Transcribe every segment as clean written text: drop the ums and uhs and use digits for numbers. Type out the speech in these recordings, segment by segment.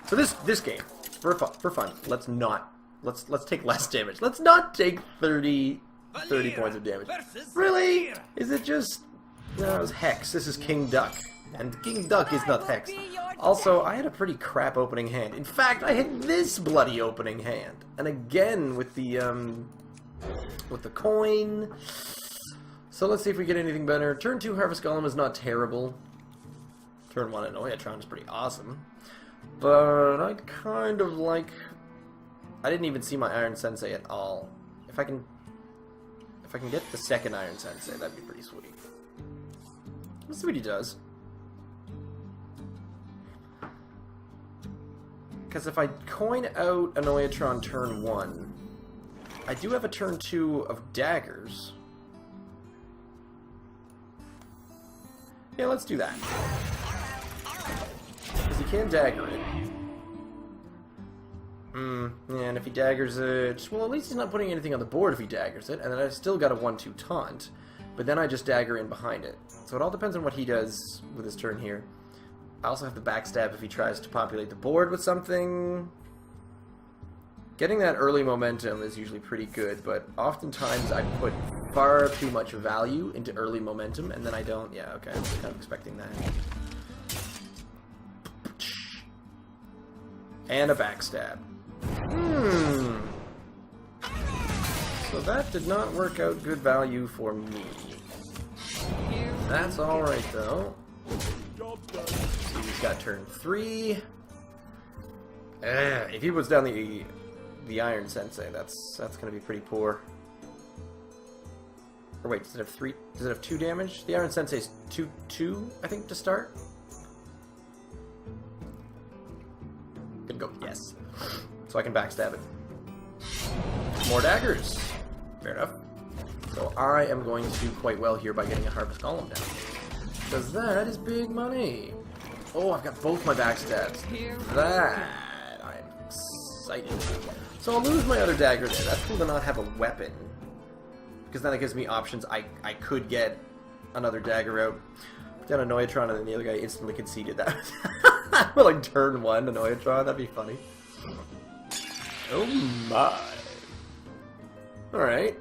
So this game, for fun, let's take less damage. Let's not take 30 points of damage. Really? Is it just... No, it was Hex. This is King Duck. And King Duck is not Hex. Also, I had a pretty crap opening hand. In fact, I had this bloody opening hand. And again, with the coin. So let's see if we get anything better. Turn 2 Harvest Golem is not terrible. Turn 1 Anoyatron is pretty awesome. But I kind of like... I didn't even see my Iron Sensei at all. If I can get the second Iron Sensei, that'd be pretty sweet. Let's see what he does. Because if I coin out Anoyatron turn 1, I do have a turn 2 of daggers. Yeah, let's do that. Because he can dagger it. Yeah, and if he daggers it... Well, at least he's not putting anything on the board if he daggers it. And then I've still got a 1-2 taunt. But then I just dagger in behind it. So it all depends on what he does with his turn here. I also have the backstab if he tries to populate the board with something. Getting that early momentum is usually pretty good, but oftentimes I put far too much value into early momentum, and then I don't. Yeah, okay, I was kind of expecting that. And a backstab. So that did not work out good value for me. That's alright, though. So he's got turn 3. If he puts down the Iron Sensei, that's gonna be pretty poor. Or wait, does it have 3? Does it have 2 damage? The Iron Sensei's 2, I think, to start. Good go. Yes. So I can backstab it. More daggers. Fair enough. So I am going to do quite well here by getting a Harvest Golem down. Because that is big money. Oh, I've got both my backstabs. That I'm excited. So I'll lose my other dagger there. That's cool to not have a weapon. Because then it gives me options. I could get another dagger out. Put down Anoyatron and then the other guy instantly conceded that. Well, like turn 1 Anoyatron. That'd be funny. Oh my. Alright.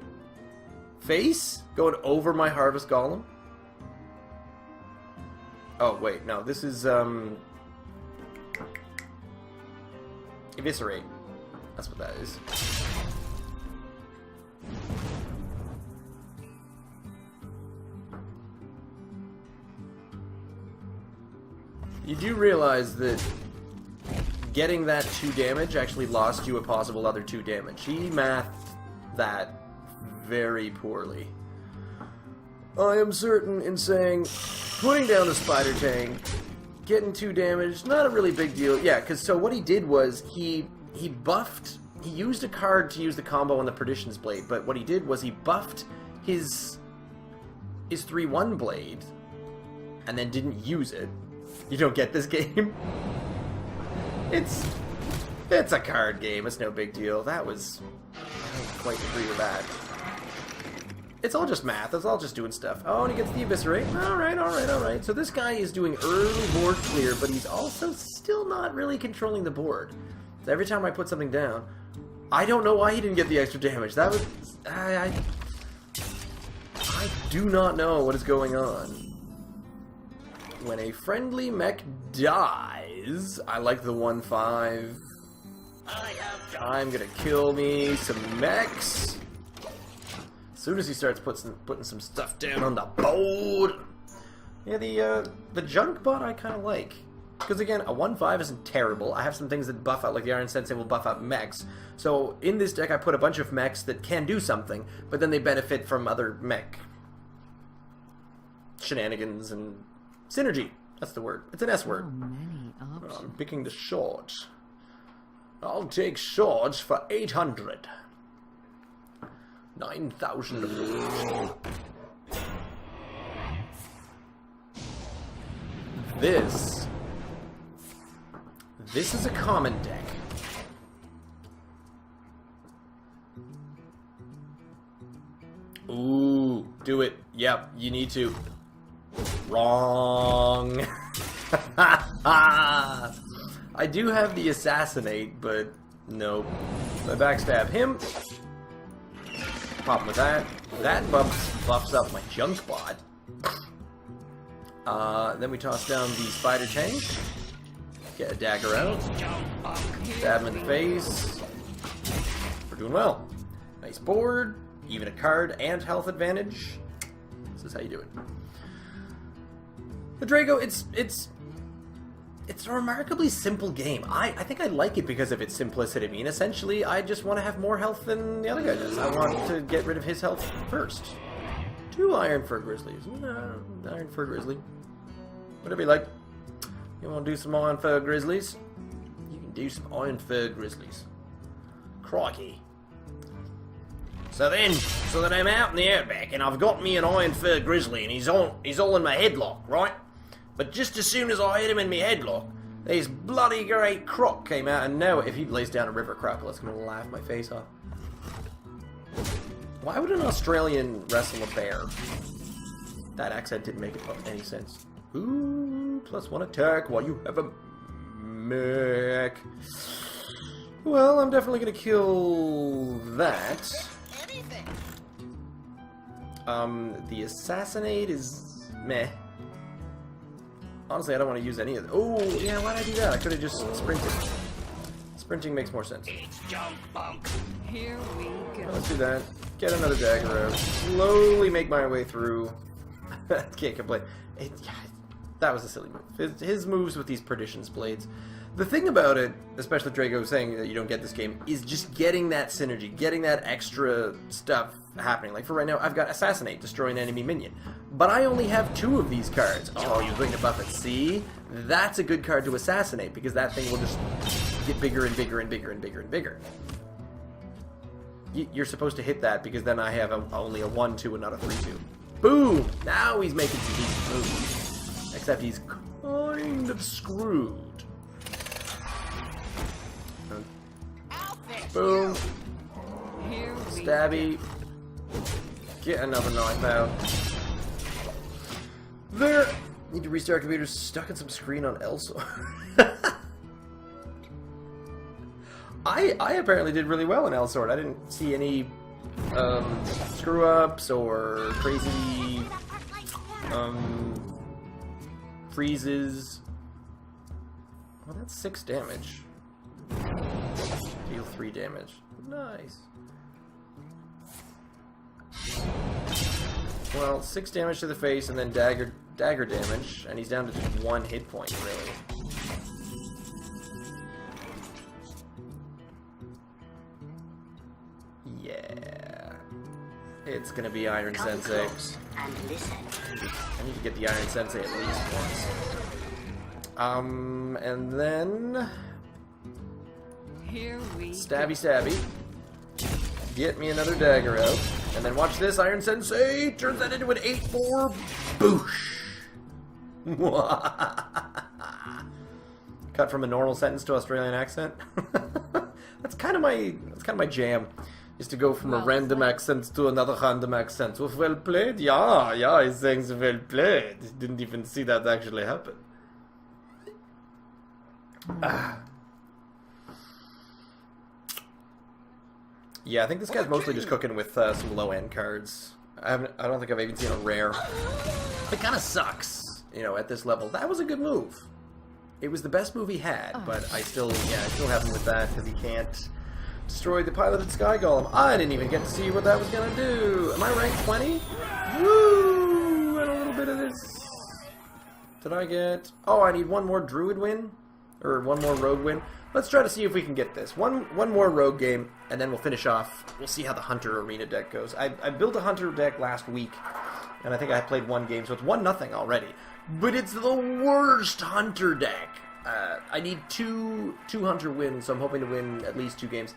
Face? Going over my Harvest Golem? Oh, wait, no, this is, Eviscerate. That's what that is. You do realize that getting that 2 damage actually lost you a possible other 2 damage. He mathed that very poorly. I am certain in saying, putting down the Spider Tank, getting 2 damage, not a really big deal. Yeah, because so what he did was he buffed, he used a card to use the combo on the Perdition's Blade, but what he did was he buffed his 3-1 blade and then didn't use it. You don't get this game? It's a card game, it's no big deal. That was... I don't quite agree with that. It's all just math, it's all just doing stuff. Oh, and he gets the Eviscerate. Alright. So this guy is doing early board clear, but he's also still not really controlling the board. So every time I put something down, I don't know why he didn't get the extra damage. That was... I do not know what is going on. When a friendly mech dies, I like the 1-5. I'm gonna kill me some mechs. As soon as he starts putting some stuff down on the board. Yeah, the junk bot I kind of like. Because again, a 1-5 isn't terrible. I have some things that buff out, like the Iron Sensei will buff out mechs. So in this deck I put a bunch of mechs that can do something, but then they benefit from other mech shenanigans and synergy. That's the word. It's an S word. I'm picking the short. I'll take swords for 800. 9,000 of those. This is a common deck. Ooh, do it. Yep, you need to. Wrong. I do have the assassinate, but no. I backstab him. Problem with that. That buffs up my junk bot. Then we toss down the spider tank. Get a dagger out. Stab him in the face. We're doing well. Nice board. Even a card and health advantage. This is how you do it. The Drago, it's a remarkably simple game. I think I like it because of its simplicity. I mean, essentially, I just want to have more health than the other guy does. I want to get rid of his health first. 2 Iron Fur Grizzlies. Iron Fur Grizzly. Whatever you like. You want to do some Iron Fur Grizzlies? You can do some Iron Fur Grizzlies. Crikey. So that I'm out in the outback and I've got me an Iron Fur Grizzly and he's all in my headlock, right? But just as soon as I hit him in my headlock, this bloody great croc came out, and now if he lays down a river crocodile, it's gonna laugh my face off. Why would an Australian wrestle a bear? That accent didn't make any sense. Ooh, +1 attack while you have a mech. Well, I'm definitely gonna kill that. The assassinate is meh. Honestly, I don't want to use any of them. Oh, yeah, why did I do that? I could have just sprinted. Sprinting makes more sense. It's junk bunk. Here we go. Let's do that. Get another dagger out. Slowly make my way through. Can't complain. That was a silly move. His moves with these Perdition's blades. The thing about it, especially Drago saying that you don't get this game, is just getting that synergy, getting that extra stuff happening. Like for right now, I've got Assassinate, destroy an enemy minion. But I only have 2 of these cards. Oh, you're going to buff it. See? That's a good card to Assassinate, because that thing will just get bigger and bigger and bigger and bigger and bigger. You're supposed to hit that, because then I have only a 1-2 and not a 3-2. Boom! Now he's making some decent moves. Except he's kind of screwed. Boom. Stabby. Get another knife out. There. Need to restart computers. Stuck in some screen on Elsor. I apparently did really well in Elsword. I didn't see any screw ups or crazy freezes. Well, that's 6 damage. Deal 3 damage. Nice. Well, 6 damage to the face and then dagger damage, and he's down to just 1 hit point, really. Yeah. It's gonna be Iron Sensei. I need to get the Iron Sensei at least once. And then... Here we Stabby. Get me another dagger out. And then watch this, Iron Sensei turns that into an 8-4 boosh. Cut from a normal sentence to Australian accent. That's kind of my jam. Is to go from a random accent to another random accent. Well played, yeah, he's saying well played. Didn't even see that actually happen. Yeah, I think this guy's mostly just cooking with some low-end cards. I don't think I've even seen a rare. It kind of sucks, you know, at this level. That was a good move. It was the best move he had, but I still have him with that because he can't destroy the piloted Sky Golem. I didn't even get to see what that was gonna do. Am I ranked 20? Woo! And a little bit of this. Did I get... Oh, I need 1 more Druid win? Or 1 more Rogue win? Let's try to see if we can get this. One more Rogue game, and then we'll finish off. We'll see how the Hunter Arena deck goes. I built a Hunter deck last week, and I think I played 1 game, so it's 1-0 already. But it's the worst Hunter deck. I need two Hunter wins, so I'm hoping to win at least 2 games.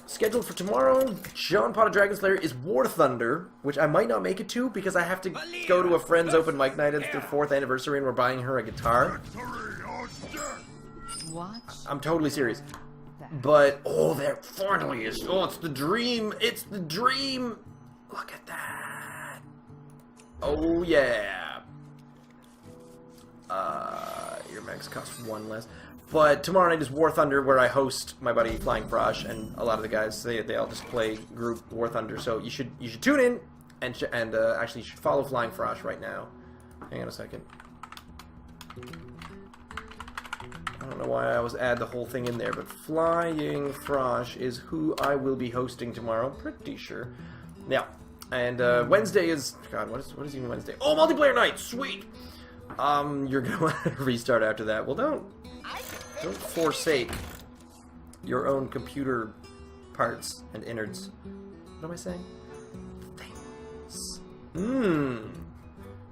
Scheduled for tomorrow, John Pot of Dragon Slayer is War Thunder, which I might not make it to because I have to go to a friend's open mic night. It's their 4th anniversary, and we're buying her a guitar. What? I'm totally serious. But, oh, there finally is. Oh, it's the dream. It's the dream. Look at that. Oh, yeah. Your mechs cost 1 less. But tomorrow night is War Thunder, where I host my buddy Flying Frosh, and a lot of the guys they all just play group War Thunder. So you should tune in and actually you should follow Flying Frosh right now. Hang on a second. I don't know why I always add the whole thing in there, but Flying Frosh is who I will be hosting tomorrow. Pretty sure. Yeah. And Wednesday is God. What is even Wednesday? Oh, multiplayer night. Sweet. You're gonna want to restart after that. Well, don't forsake your own computer parts and innards. What am I saying? Things.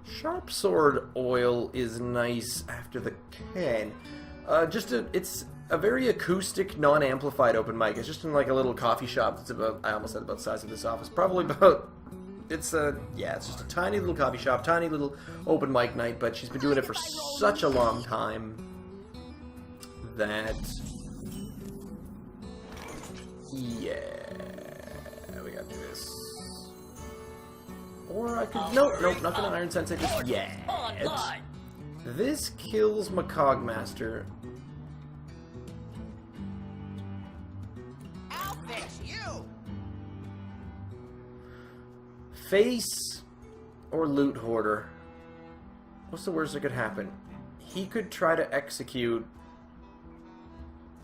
Sharp sword oil is nice after the can. It's a very acoustic, non-amplified open mic. It's just in like a little coffee shop that's about, I almost said about the size of this office. Probably about, it's just a tiny little coffee shop, tiny little open mic night, but she's been doing it for such a long time that, yeah, we gotta do this. Or I could, nope, not gonna Iron Sensei just yet. This kills my Cogmaster. I'll fix you. Face or Loot Hoarder? What's the worst that could happen? He could try to execute.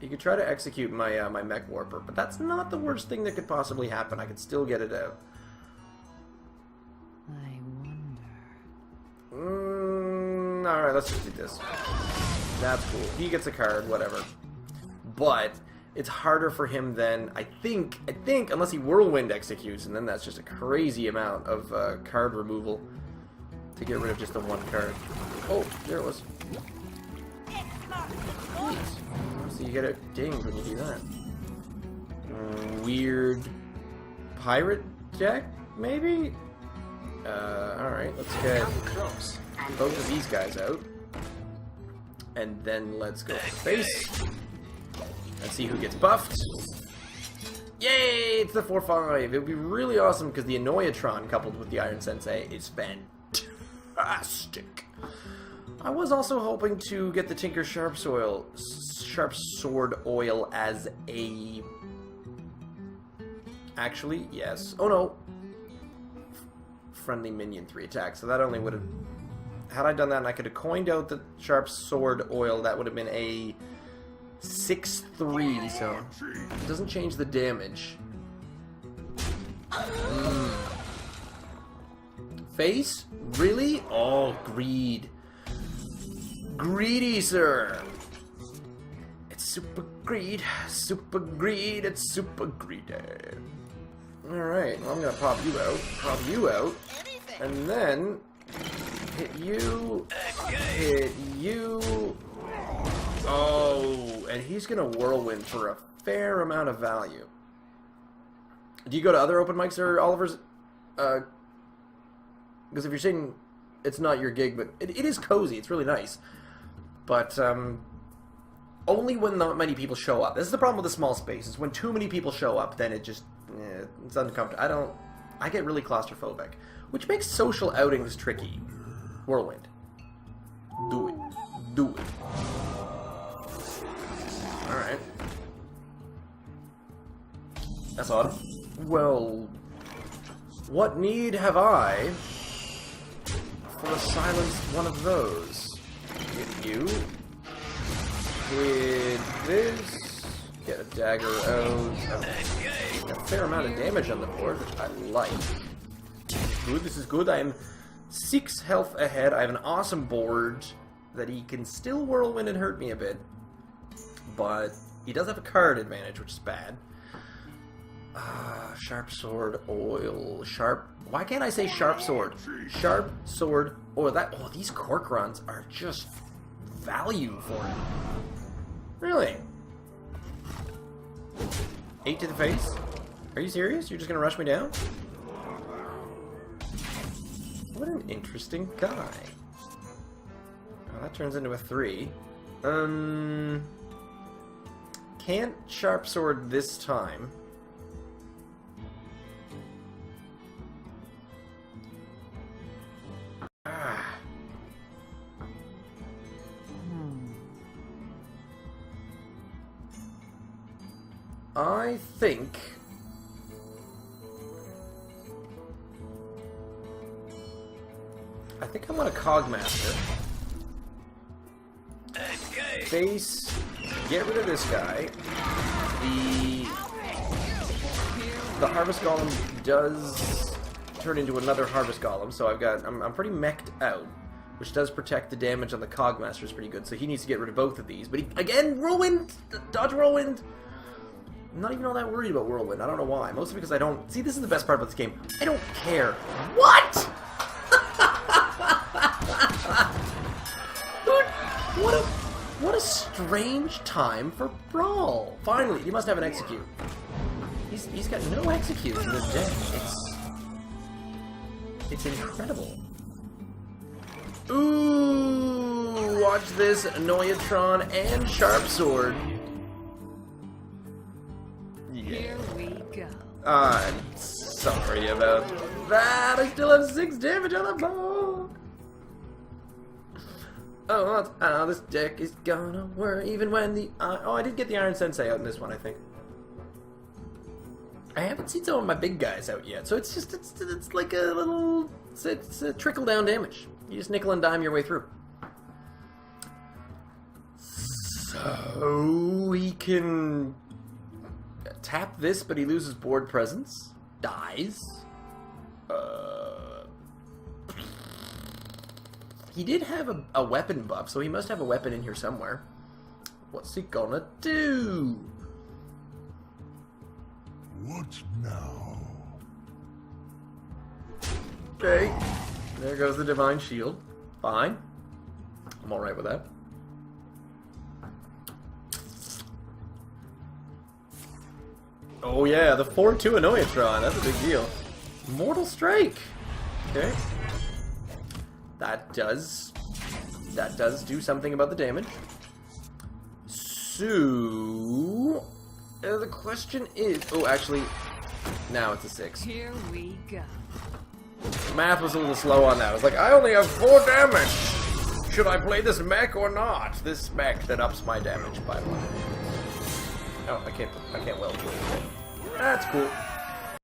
He could try to execute my my mech warper, but that's not the worst thing that could possibly happen. I could still get it out. I wonder. Alright, let's just do this. That's cool. He gets a card, whatever. But it's harder for him than I think, unless he Whirlwind executes, and then that's just a crazy amount of card removal to get rid of just the one card. Oh, there it was. Jeez. So you get it dinged when you do that. Weird pirate deck, maybe? Alright, let's get both of these guys out. And then let's go for face. And see who gets buffed. Yay! It's the 4-5. It would be really awesome because the Annoyatron coupled with the Iron Sensei is fantastic. I was also hoping to get the Tinker Sharp Sword Oil as a... Actually, yes. Oh no. Friendly minion 3 attack. So that only would have... Had I done that and I could have coined out the Sharp Sword Oil, that would have been a 6-3, so it doesn't change the damage. Face? Really? Oh, greed. Greedy, sir. It's super greed, it's super greedy. Alright, well, I'm gonna pop you out, and then hit you. Oh, and he's gonna Whirlwind for a fair amount of value. Do you go to other open mics or Oliver's? Because if you're saying it's not your gig, but it is cozy, it's really nice. But only when not many people show up. This is the problem with a small space. Is when too many people show up, then it just it's uncomfortable. I get really claustrophobic, which makes social outings tricky. Whirlwind. Do it. Alright. That's odd. Well, what need have I for to silence one of those? Hit you. With this. Get a dagger out. A fair amount of damage on the board, which I like. This is good. I am 6 health ahead. I have an awesome board that he can still Whirlwind and hurt me a bit. But he does have a card advantage, which is bad. Sharp Sword Oil. Why can't I say Sharp Sword? Sharp Sword Oil. These cork runs are just value for him. Really? 8 to the face? Are you serious? You're just gonna rush me down? What an interesting guy. Oh, that turns into a 3. Can't Sharp Sword this time. I think... I want a Cogmaster. Face, get rid of this guy. The Harvest Golem does turn into another Harvest Golem, so I'm pretty mech'd out, which does protect the damage on the Cogmaster is pretty good, so he needs to get rid of both of these. But he, again, Whirlwind! Dodge Whirlwind! I'm not even all that worried about Whirlwind, I don't know why. Mostly because I don't... See, this is the best part about this game. I don't care. What?! What a strange time for Brawl. Finally, he must have an execute. He's got no execute in this deck. It's incredible. Ooh, watch this Noyatron and Sharp Sword. Yeah. Here we go. I'm sorry about that. I still have 6 damage on the ball. Oh, that's how this deck is gonna work, even when the... oh, I did get the Iron Sensei out in this one, I think. I haven't seen some of my big guys out yet, so it's just, it's like a little... It's a trickle-down damage. You just nickel and dime your way through. So, he can... tap this, but he loses board presence. Dies. He did have a weapon buff, so he must have a weapon in here somewhere. What's he gonna do? What now? Okay. There goes the Divine Shield. Fine. I'm alright with that. Oh yeah, the 4-2 Noyatron. That's a big deal. Mortal Strike. Okay. That does do something about the damage. So the question is, oh, actually, now it's a 6. Here we go. Math was a little slow on that. I was like, I only have 4 damage. Should I play this mech or not? This mech that ups my damage by 1. Oh, I can't well do it. That's cool.